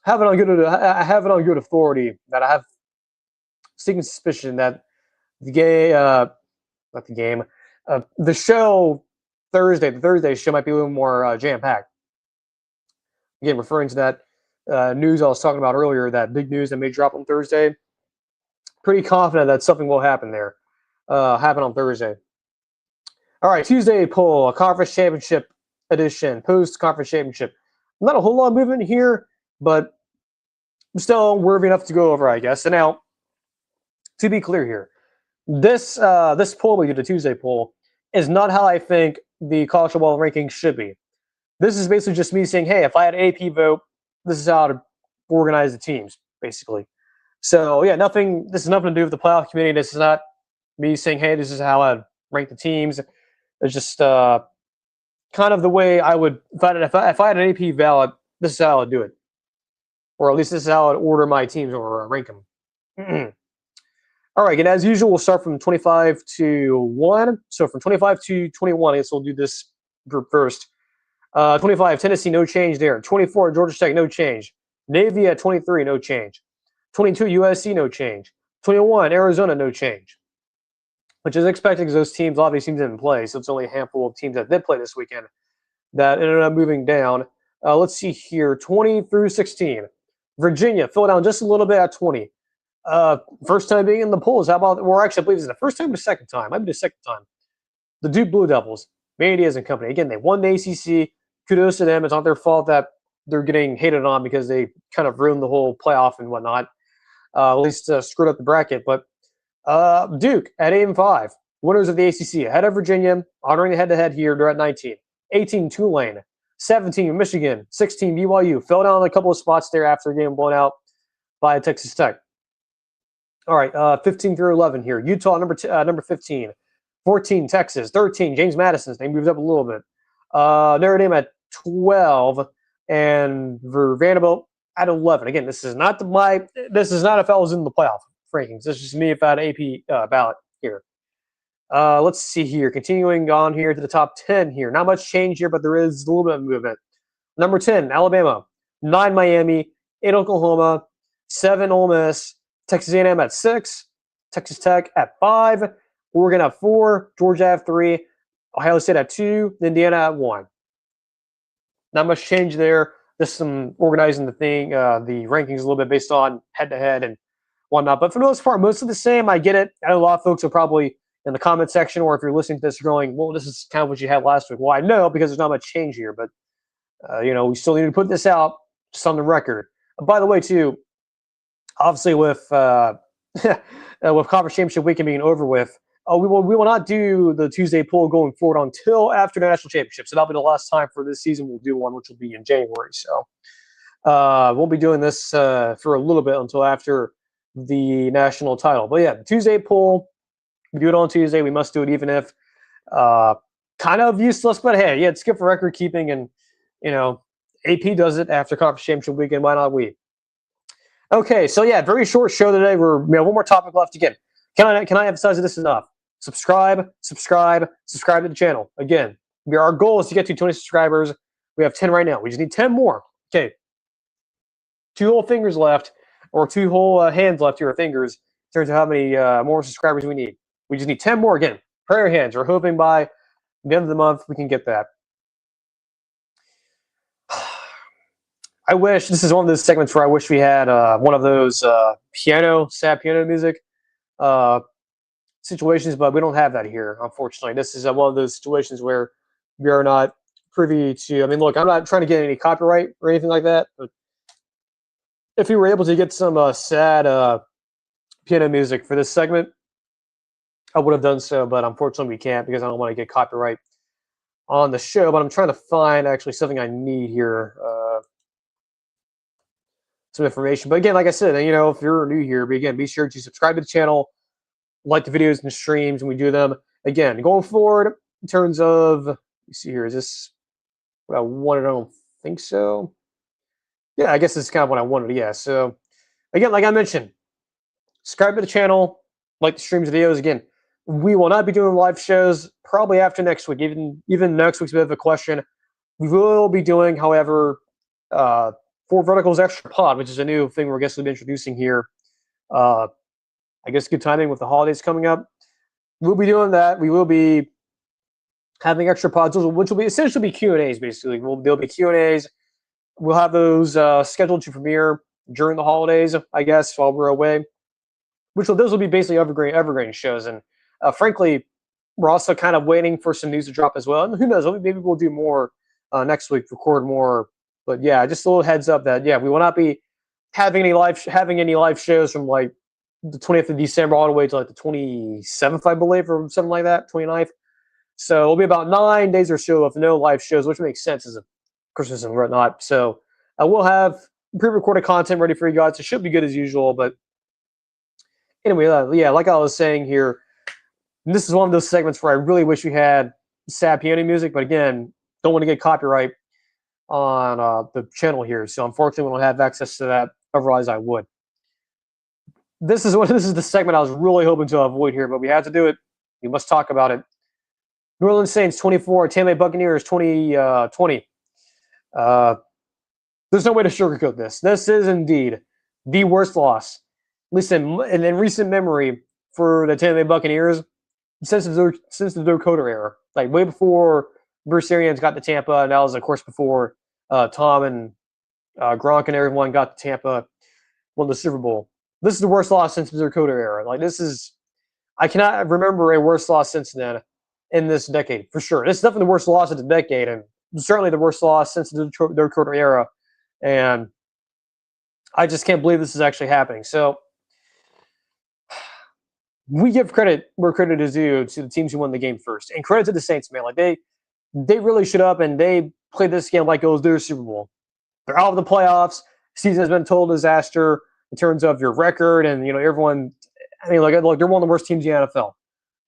it on good authority that I have sneaking suspicion that the show the Thursday show might be a little more jam-packed. Again, referring to that news I was talking about earlier, that big news that may drop on Thursday. Pretty confident that something will happen there. Happen on Thursday. All right, Tuesday poll, a conference championship edition, post-conference championship. Not a whole lot of movement here, but still worthy enough to go over, I guess. And now, to be clear here, this poll we do, the Tuesday poll, is not how I think the college football rankings should be. This is basically just me saying, hey, if I had an AP vote, this is how to organize the teams, basically. So, yeah, this has nothing to do with the playoff committee. This is not me saying, hey, this is how I'd rank the teams. It's just kind of the way I would, if I had an AP ballot, this is how I'd do it. Or at least this is how I'd order my teams or rank them. All right, and as usual, we'll start from 25 to 1. So from 25 to 21, I guess we'll do this group first. 25, Tennessee, no change there. 24, Georgia Tech, no change. Navy at 23, no change. 22, USC, no change. 21, Arizona, no change. Which is expected because those teams obviously didn't play, so it's only a handful of teams that did play this weekend that ended up moving down. Let's see here, 20 through 16. Virginia fell down just a little bit at 20. First time being in the polls. How about, or actually, I believe it's the first time or the second time. Might be the second time. The Duke Blue Devils, Manny Diaz and company. Again, they won the ACC. Kudos to them. It's not their fault that they're getting hated on because they kind of ruined the whole playoff and whatnot. At least screwed up the bracket. But Duke at 8-5. Winners of the ACC ahead of Virginia, honoring the head-to-head here. They're at 19. 18, Tulane. 17, Michigan. 16, BYU. Fell down a couple of spots there after getting blown out by Texas Tech. All right, 15 through 11 here. Utah, number 15. 14, Texas. 13, James Madison. They moved up a little bit. Notre Dame at 12, and Vanderbilt at 11. Again, this is not if I was in the playoff rankings. This is just me if I had an AP ballot here. Let's see here. Continuing on here to the top 10 here. Not much change here, but there is a little bit of movement. Number 10, Alabama. 9, Miami. 8, Oklahoma. 7, Ole Miss. Texas A&M at 6. Texas Tech at 5. Oregon at 4. Georgia at 3. Ohio State at 2. Indiana at 1. Not much change there. Just some organizing the rankings a little bit based on head-to-head and whatnot. But for the most part, most of the same. I get it. I know a lot of folks are probably in the comment section, or if you're listening to this, you're going, well, this is kind of what you had last week. Well, I know because there's not much change here. But, we still need to put this out just on the record. By the way, too, obviously with Conference Championship Weekend being over with, we will not do the Tuesday poll going forward until after the National Championship. So that'll be the last time for this season. We'll do one, which will be in January. So we'll be doing this for a little bit until after the national title. But yeah, the Tuesday poll, we do it on Tuesday. We must do it even if kind of useless. But hey, yeah, it's good for record keeping. And, AP does it after Conference Championship Weekend. Why not we? Okay, so yeah, very short show today. We have one more topic left. Again, can I emphasize this enough? Subscribe to the channel. Again, our goal is to get to 20 subscribers. We have 10 right now. We just need 10 more. Okay, 2 whole fingers left, or 2 whole hands left here, fingers, in terms of how many more subscribers we need. We just need 10 more. Again, prayer hands. We're hoping by the end of the month we can get that. I wish this is one of those segments where I wish we had one of those sad piano music situations, but we don't have that here, unfortunately. This is one of those situations where we are not privy to. I mean, look, I'm not trying to get any copyright or anything like that, but if we were able to get some sad piano music for this segment, I would have done so, but unfortunately we can't because I don't want to get copyright on the show. But I'm trying to find actually something I need here. Some information. But again, like I said, if you're new here, but again, be sure to subscribe to the channel, like the videos and streams when we do them. Again, going forward, in terms of, let me see here, is this what I wanted? I don't think so. Yeah, I guess this is kind of what I wanted. Yeah. So again, like I mentioned, subscribe to the channel, like the streams, videos. Again, we will not be doing live shows probably after next week. Even next week's a bit of a question. We will be doing, however, For Verticals Extra Pod, which is a new thing we're going to be introducing here. I guess good timing with the holidays coming up. We'll be doing that. We will be having extra pods, which will be essentially Q&As, basically. There'll be Q&As. We'll have those scheduled to premiere during the holidays, I guess, while we're away. Those will be basically evergreen shows. And frankly, we're also kind of waiting for some news to drop as well. And who knows, maybe we'll do more next week, record more. But yeah, just a little heads up that we will not be having any live shows from like the 20th of December all the way to like the 27th, I believe, or something like that, 29th. So it'll be about 9 days or so of no live shows, which makes sense as a Christmas and whatnot. So I will have pre-recorded content ready for you guys. It should be good as usual. But anyway, like I was saying here, this is one of those segments where I really wish we had sad piano music, but again, don't want to get copyright on the channel here. So unfortunately, we don't have access to that. Otherwise, I would. This is the segment I was really hoping to avoid here, but we had to do it. We must talk about it. New Orleans Saints 24, Tampa Bay Buccaneers 20. There's no way to sugarcoat this. This is indeed the worst loss, at least in recent memory, for the Tampa Bay Buccaneers since the Dakota era. Like way before Bruce Arians got to Tampa, and that was, of course, before Tom and Gronk and everyone got to Tampa, won the Super Bowl. This is the worst loss since the Dakota era. I cannot remember a worse loss since then in this decade, for sure. This is definitely the worst loss of the decade, and certainly the worst loss since the Dakota era. And I just can't believe this is actually happening. So we give credit where credit is due to the teams who won the game first, and credit to the Saints, man. Like they really showed up and they played this game like it was their Super Bowl. They're out of the playoffs. Season has been a total disaster in terms of your record, and everyone. I mean, look, they're one of the worst teams in the NFL,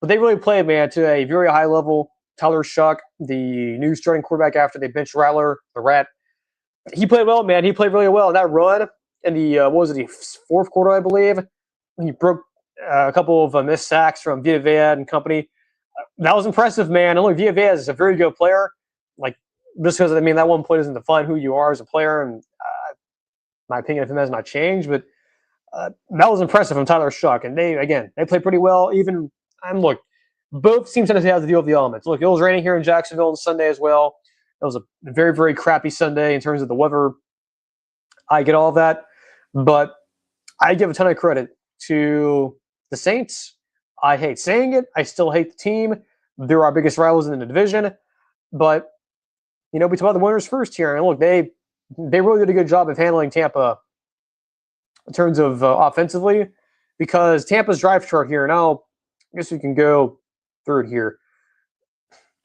but they really played, man, to a very high level. Tyler Shuck, the new starting quarterback after they benched Rattler, the Rat, he played well, man. He played really well. That run in the the fourth quarter, I believe, he broke a couple of missed sacks from Vita Vea and company. That was impressive, man. And look, Vita Vea is a very good player. Like, just because that one play doesn't define who you are as a player, and my opinion of him has not changed. But that was impressive from Tyler Shuck, and they played pretty well. Even look, both teams had to deal with the elements. Look, it was raining here in Jacksonville on Sunday as well. It was a very, very crappy Sunday in terms of the weather. I get all of that, but I give a ton of credit to the Saints. I hate saying it. I still hate the team. They're our biggest rivals in the division, but we talk about the winners first here. And look, they really did a good job of handling Tampa in terms of offensively, because Tampa's drive chart here. Now, I guess we can go through it here.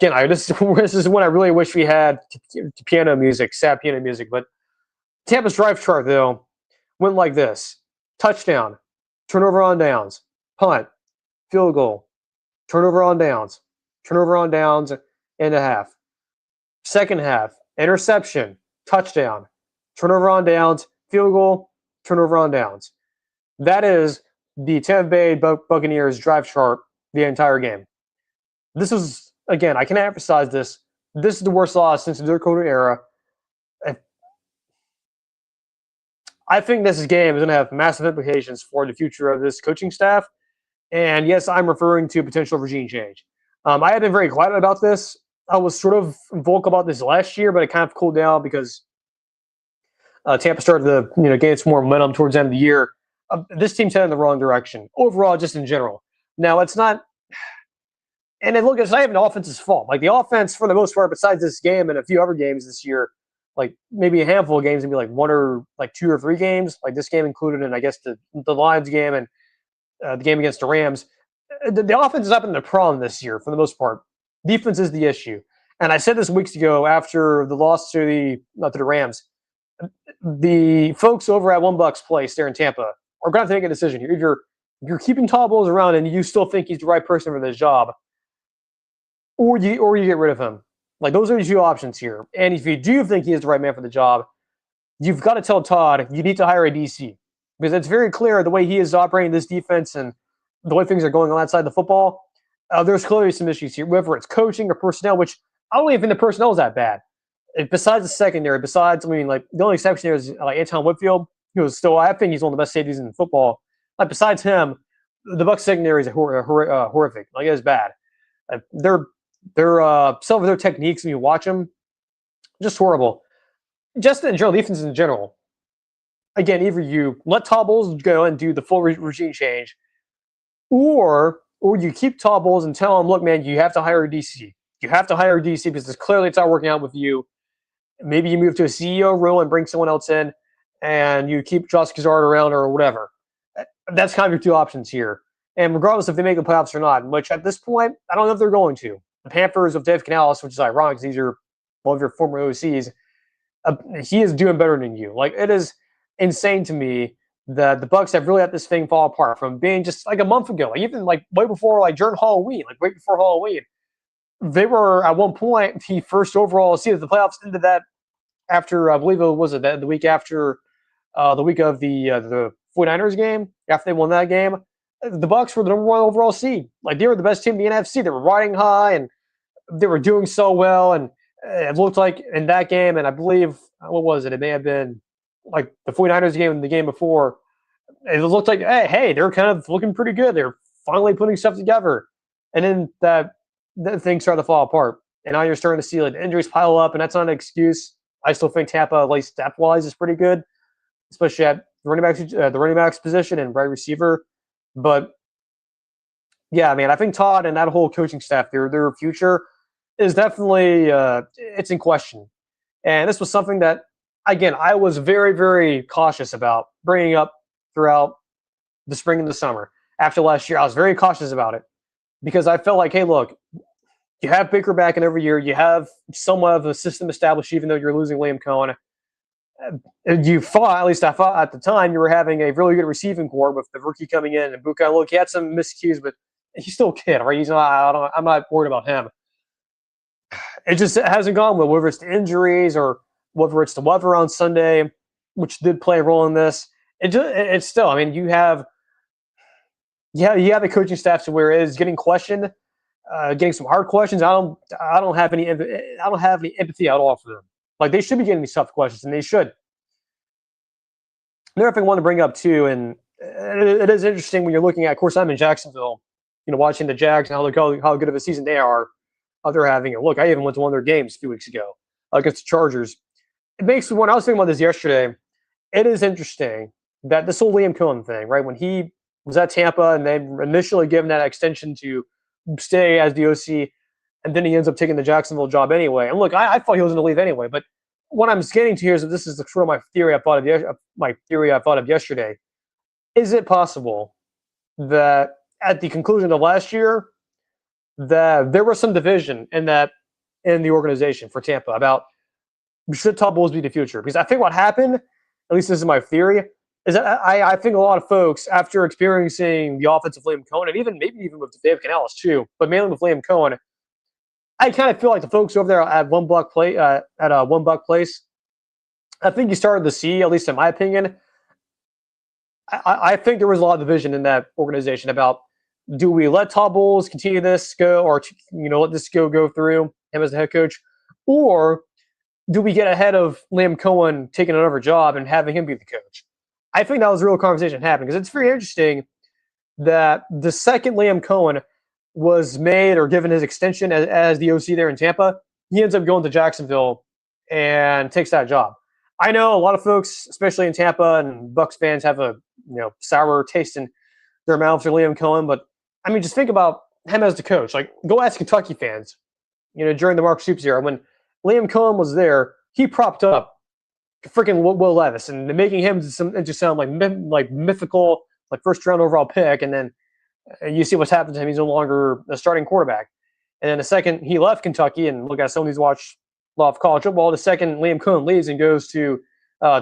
Again, this is when I really wish we had piano music, sad piano music. But Tampa's drive chart, though, went like this: touchdown, turnover on downs, punt, field goal, turnover on downs and a half. Second half, interception, touchdown, turnover on downs, field goal, turnover on downs. That is the Tampa Bay Buccaneers drive chart the entire game. This is, again, I cannot emphasize this. This is the worst loss since the Dirk Koetter era. I think this game is going to have massive implications for the future of this coaching staff. And yes, I'm referring to potential regime change. I have been very quiet about this. I was sort of vocal about this last year, but it kind of cooled down because Tampa started to gain some more momentum towards the end of the year. This team's headed in the wrong direction overall, just in general. Now, it's not – and then look, it's not even the offense's fault. Like, the offense, for the most part, besides this game and a few other games this year, like maybe a handful of games, maybe like one or like 2 or 3 games, like this game included, and I guess the Lions game and the game against the Rams. The offense is up in the problem this year for the most part. Defense is the issue. And I said this weeks ago after the loss to the Rams. The folks over at One Bucs Place there in Tampa are going to have to make a decision here. Either you're keeping Todd Bowles around and you still think he's the right person for this job, or you get rid of him. Like, those are the 2 options here. And if you do think he is the right man for the job, you've got to tell Todd you need to hire a DC, because it's very clear the way he is operating this defense and the way things are going on outside the football. There's clearly some issues here, whether it's coaching or personnel, which I don't even think the personnel is that bad. Besides the secondary, the only exception here is like Anton Whitfield, who is still, I think he's one of the best safeties in football. Like, besides him, the Bucs secondary is horrific. Like, it is bad. Some of their techniques, when you watch them, just horrible. Just in general, defense in general. Again, either you let Todd Bowles go and do the full regime change, or you keep Todd Bowles and tell him, look, man, you have to hire a DC. You have to hire a DC because clearly it's not working out with you. Maybe you move to a CEO role and bring someone else in, and you keep Josh Kazard around or whatever. That's kind of your 2 options here. And regardless if they make the playoffs or not, which at this point, I don't know if they're going to. The Panthers of Dave Canales, which is ironic because these are one of your former OCs, he is doing better than you. Like, it is insane to me that the Bucs have really let this thing fall apart from being just like a month ago, like even like way before, like during Halloween, like right before Halloween. They were at one point the first overall seed of the playoffs into that after, I believe the week after the week of the 49ers game, after they won that game. The Bucs were the number 1 overall seed. Like, they were the best team in the NFC. They were riding high and they were doing so well. And it looked like in that game, and I believe, what was it? It may have been like the 49ers game and the game before. It looked like, hey, they're kind of looking pretty good. They're finally putting stuff together. And then that thing started to fall apart. And now you're starting to see like injuries pile up, and that's not an excuse. I still think Tampa, at least depth-wise, is pretty good, especially at the running backs position and wide receiver. But yeah, man, I think Todd and that whole coaching staff, their future is definitely it's in question. And this was something that, again, I was very, very cautious about bringing up throughout the spring and the summer. after last year, I was very cautious about it because I felt like, hey, look, you have Baker back in every year. You have somewhat of a system established, even though you're losing Liam Cohen. You thought, at least I thought at the time, you were having a really good receiving core with the rookie coming in. And Bucs, look, he had some miscues, but he's still a kid, right? I'm not worried about him. It just hasn't gone well, whether it's the injuries or whether it's the weather on Sunday, which did play a role in this. It's still, I mean, you have the coaching staff to where it is getting questioned, getting some hard questions. I don't have any empathy at all for them. Like, they should be getting these tough questions, and they should. Another thing I want to bring up too, and it is interesting when you're looking at. Of course, I'm in Jacksonville, watching the Jags and how good of a season they are, how they're having. And look, I even went to one of their games a few weeks ago against the Chargers. It makes me wonder. I was thinking about this yesterday. It is interesting that this whole Liam Cohen thing, right? When he was at Tampa and they initially given that extension to stay as the OC, and then he ends up taking the Jacksonville job anyway. And look, I thought he was going to leave anyway. But what I'm getting to here is that this is sort of my theory I thought of yesterday. Is it possible that at the conclusion of last year, that there was some division in the organization for Tampa about should Todd Bowles be the future? Because I think what happened, at least this is my theory, is that I think a lot of folks, after experiencing the offense of Liam Cohen, and maybe even with Dave Canales too, but mainly with Liam Cohen, I kind of feel like the folks over there at One Buc Place, I think you started to see, at least in my opinion, I think there was a lot of division in that organization about, do we let Todd Bowles continue this go, or let this go through him as the head coach, or do we get ahead of Liam Cohen taking another job and having him be the coach? I think that was a real conversation happening, because it's very interesting that the second Liam Cohen was made or given his extension as the OC there in Tampa, he ends up going to Jacksonville and takes that job. I know a lot of folks, especially in Tampa, and Bucs fans have a sour taste in their mouths for Liam Cohen, but I mean, just think about him as the coach. Like, go ask Kentucky fans, during the Mark Stoops era, when Liam Cohen was there, he propped up freaking Will Levis and making him just sound like mythical, like first round overall pick, and then you see what's happened to him. He's no longer a starting quarterback. And then the second he left Kentucky, and look, as someone who's watched a lot of college football, the second Liam Cohen leaves and goes to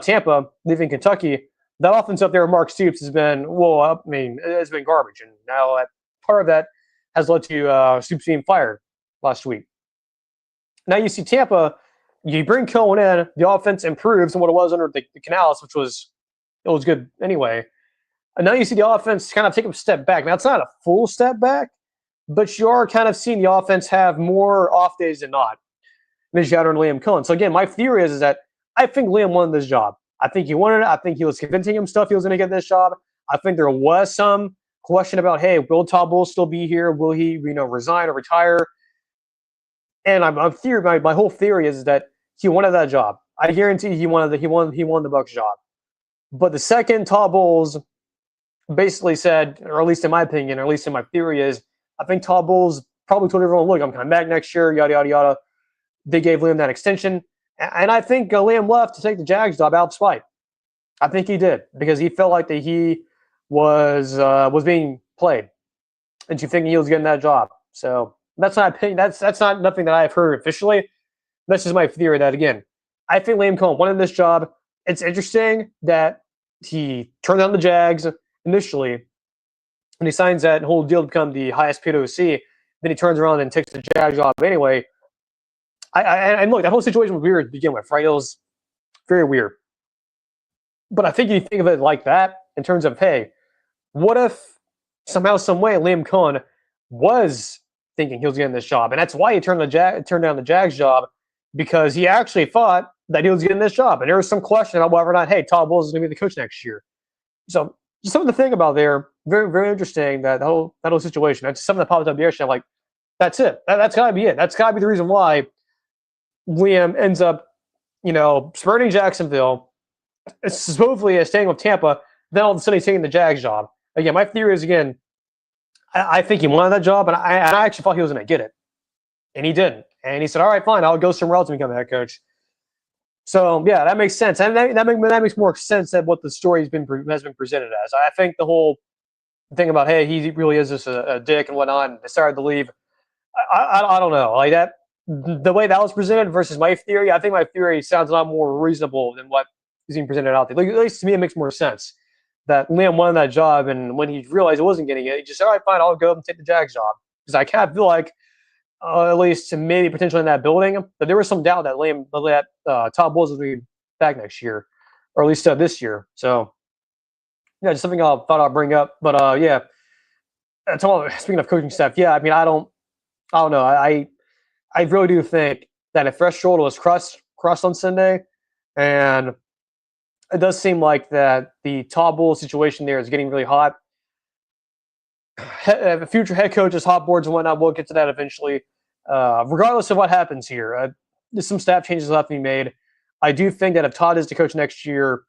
Tampa, leaving Kentucky, that offense up there, Mark Stoops, has been, it's been garbage. And now part of that has led to Stoops being fired last week. Now you see Tampa, you bring Cohen in, the offense improves from what it was under the Canales, which was good anyway. And now you see the offense kind of take a step back. Now, it's not a full step back, but you are kind of seeing the offense have more off days than not. And you had under Liam Cohen. So again, my theory is that I think Liam won this job. I think he wanted it. I think he was convincing himself he was going to get this job. I think there was some question about, hey, will Todd Bowles still be here? Will he, resign or retire? And my whole theory is that he wanted that job. I guarantee he won the Bucs job. But the second Todd Bowles basically said, or at least in my opinion, or at least in my theory, is I think Todd Bowles probably told everyone, look, I'm coming back next year, yada, yada, yada. They gave Liam that extension. And I think Liam left to take the Jags job out of spite. I think he did, because he felt like that he was being played into thinking he was getting that job. So that's not opinion. That's not nothing that I've heard officially. That's just my theory that, again, I think Liam Cohen wanted this job. It's interesting that he turned down the Jags initially, and he signs that whole deal to become the highest paid OC. Then he turns around and takes the Jags job anyway. And look, that whole situation was weird to begin with, right? It was very weird. But I think you think of it like that in terms of, hey, what if somehow, some way, Liam Cohen was thinking he was getting this job, and that's why he turned down the Jags job, because he actually thought that he was getting this job, and there was some question about whether or not, hey, Todd Bowles is going to be the coach next year. So just something to think about there. Very, very interesting, that whole situation. That's something that popped up yesterday. I'm like, that's it. That's got to be it. That's got to be the reason why Liam ends up, spurning Jacksonville, supposedly staying with Tampa, then all of a sudden he's taking the Jags job. Again, my theory is, again, I think he wanted that job, and I actually thought he was going to get it. And he didn't. And he said, all right, fine, I'll go somewhere else and become a head coach. So, yeah, that makes sense. And that makes more sense than what the story has been presented as. I think the whole thinking about, hey, he really is just a dick and whatnot, and decided to leave. I don't know, like that. The way that was presented versus my theory, I think my theory sounds a lot more reasonable than what is being presented out there. Like, at least to me, it makes more sense that Liam wanted that job, and when he realized he wasn't getting it, he just said, "All right, fine, I'll go and take the Jags job." Because I kind of feel like, at least maybe potentially in that building, but there was some doubt that Todd Bowles will be back next year, or at least this year. So yeah, just something I thought I'd bring up. But yeah, speaking of coaching staff, yeah, I mean, I don't know, I really do think that a fresh shoulder was crossed on Sunday, and it does seem like that the Todd Bowles situation there is getting really hot. Future head coaches, hot boards, and whatnot. We'll get to that eventually. Regardless of what happens here, there's some staff changes left to be made. I do think that if Todd is the coach next year,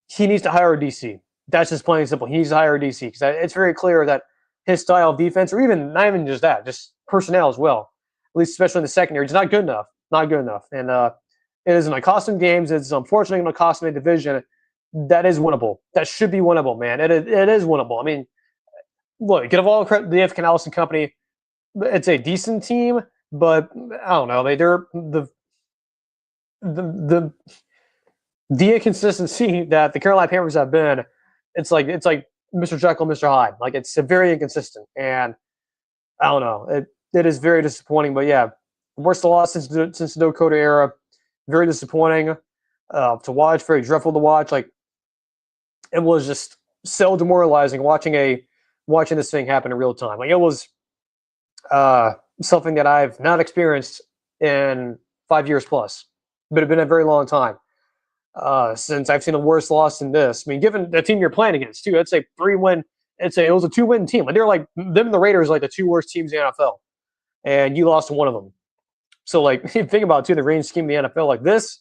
he needs to hire a DC. That's just plain and simple. He needs to hire a DC because it's very clear that his style of defense, or even not even just that, just personnel as well, at least especially in the secondary, it's not good enough. Not good enough. And it is going to cost him games. It's unfortunately going to cost him a division. That is winnable. That should be winnable, man. It is winnable. I mean, look, give all credit to the F. Canales and company. It's a decent team, but I don't know. They're the inconsistency that the Carolina Panthers have been. It's like Mr. Jekyll, Mr. Hyde. Like, it's very inconsistent, and I don't know. It is very disappointing. But yeah, worst loss since the Dakota era. Very disappointing to watch. Very dreadful to watch. Like, it was just so demoralizing watching this thing happen in real time. Like, it was something that I've not experienced in 5 years plus, but it's been a very long time since I've seen a worse loss than this. I mean, given the team you're playing against too, it's a 3-win. It was a 2-win team. Like, they're like them and the Raiders, like the two worst teams in the NFL, and you lost to one of them. So, like, think about it too, the range scheme of the NFL, like this,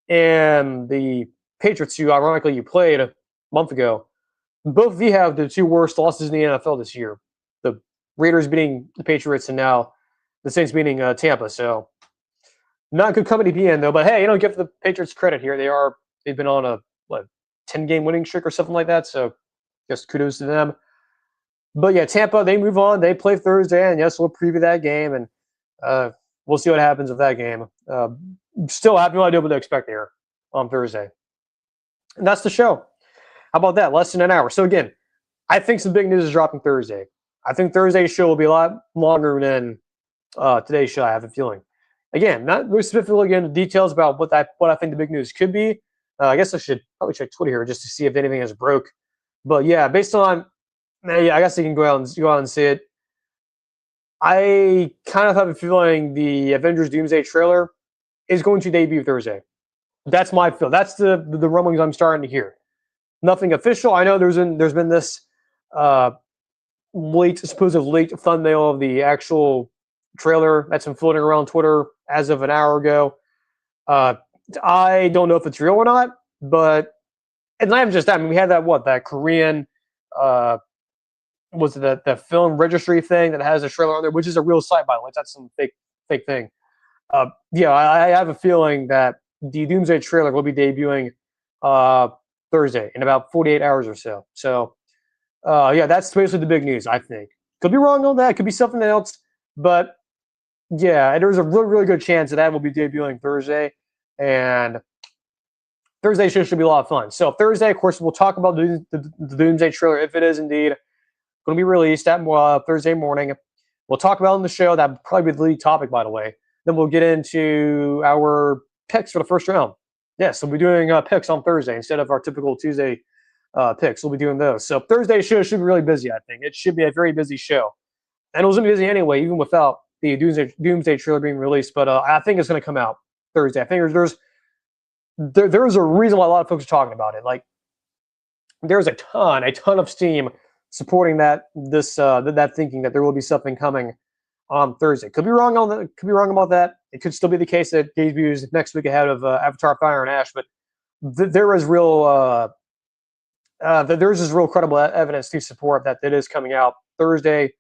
and the Patriots, who ironically you played a month ago. Both of you have the two worst losses in the NFL this year. The Raiders beating the Patriots, and now the Saints beating Tampa. So, not good company to be in, though. But hey, give the Patriots credit here. They've been on a 10-game winning streak or something like that. So, just kudos to them. But yeah, Tampa, they move on. They play Thursday, and yes, we'll preview that game, and we'll see what happens with that game. Still have no idea what to expect here on Thursday. And that's the show. How about that? Less than an hour. So again, I think some big news is dropping Thursday. I think Thursday's show will be a lot longer than today's show, I have a feeling. Again, not really specifically into details about what I think the big news could be. I guess I should probably check Twitter here just to see if anything has broke. But yeah, based on, I guess you can go out and see it. I kind of have a feeling the Avengers Doomsday trailer is going to debut Thursday. That's my feel. That's the rumblings I'm starting to hear. Nothing official. I know there's been this supposed leaked thumbnail of the actual trailer that's been floating around Twitter as of an hour ago. I don't know if it's real or not, but it's not even just that. I mean, we had that Korean was the film registry thing that has a trailer on there, which is a real site, by the way. That's some fake thing. Yeah, I have a feeling that the Doomsday trailer will be debuting Thursday in about 48 hours or so. So, yeah, that's basically the big news, I think. Could be wrong on that. Could be something else. But, yeah, there's a really, really good chance that will be debuting Thursday. And Thursday should be a lot of fun. So, Thursday, of course, we'll talk about the Doomsday trailer, if it is indeed going to be released that Thursday morning. We'll talk about it on the show. That would probably be the lead topic, by the way. Then we'll get into our picks for the first round. Yes, we'll be doing picks on Thursday instead of our typical Tuesday picks. We'll be doing those. So Thursday's show should be really busy, I think. It should be a very busy show. And it was going to be busy anyway, even without the Doomsday trailer being released. But I think it's going to come out Thursday. I think there's a reason why a lot of folks are talking about it. Like, there's a ton of steam supporting that thinking that there will be something coming on Thursday. Could be wrong on that. Could be wrong about that. It could still be the case that debuts next week ahead of Avatar: Fire and Ash. But there is just real credible evidence to support that it is coming out Thursday,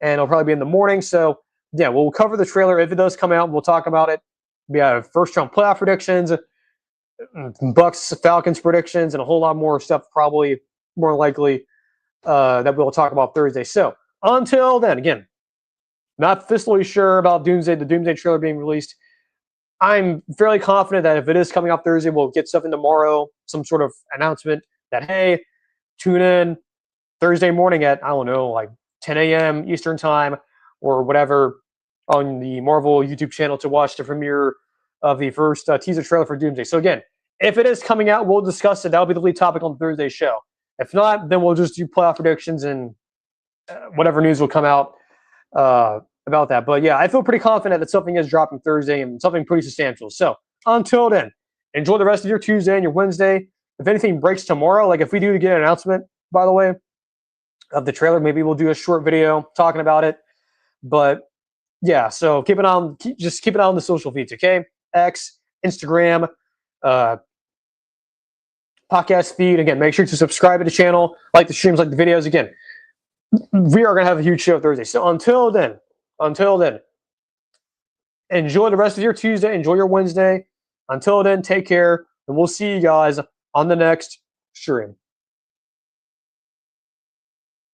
and it'll probably be in the morning. So yeah, we'll cover the trailer if it does come out. We'll talk about it. We have first round playoff predictions, Bucs Falcons predictions, and a whole lot more stuff. Probably more likely. that we'll talk about Thursday. So until then, again, not officially sure about the Doomsday trailer being released. I'm fairly confident that if it is coming out Thursday, we'll get something tomorrow, some sort of announcement that, hey, tune in Thursday morning at, I don't know, like 10 a.m. Eastern time or whatever on the Marvel YouTube channel to watch the premiere of the first teaser trailer for Doomsday. So again, if it is coming out, we'll discuss it. That'll be the lead topic on Thursday's show. If not, then we'll just do playoff predictions and whatever news will come out about that. But yeah, I feel pretty confident that something is dropping Thursday and something pretty substantial. So until then, enjoy the rest of your Tuesday and your Wednesday. If anything breaks tomorrow, like if we do get an announcement, by the way, of the trailer, maybe we'll do a short video talking about it. But yeah, so keep it on the social feeds, okay? X, Instagram, podcast feed. Again, make sure to subscribe to the channel, like the streams, like the videos. Again, we are going to have a huge show Thursday. So until then, enjoy the rest of your Tuesday. Enjoy your Wednesday. Until then, take care, and we'll see you guys on the next stream.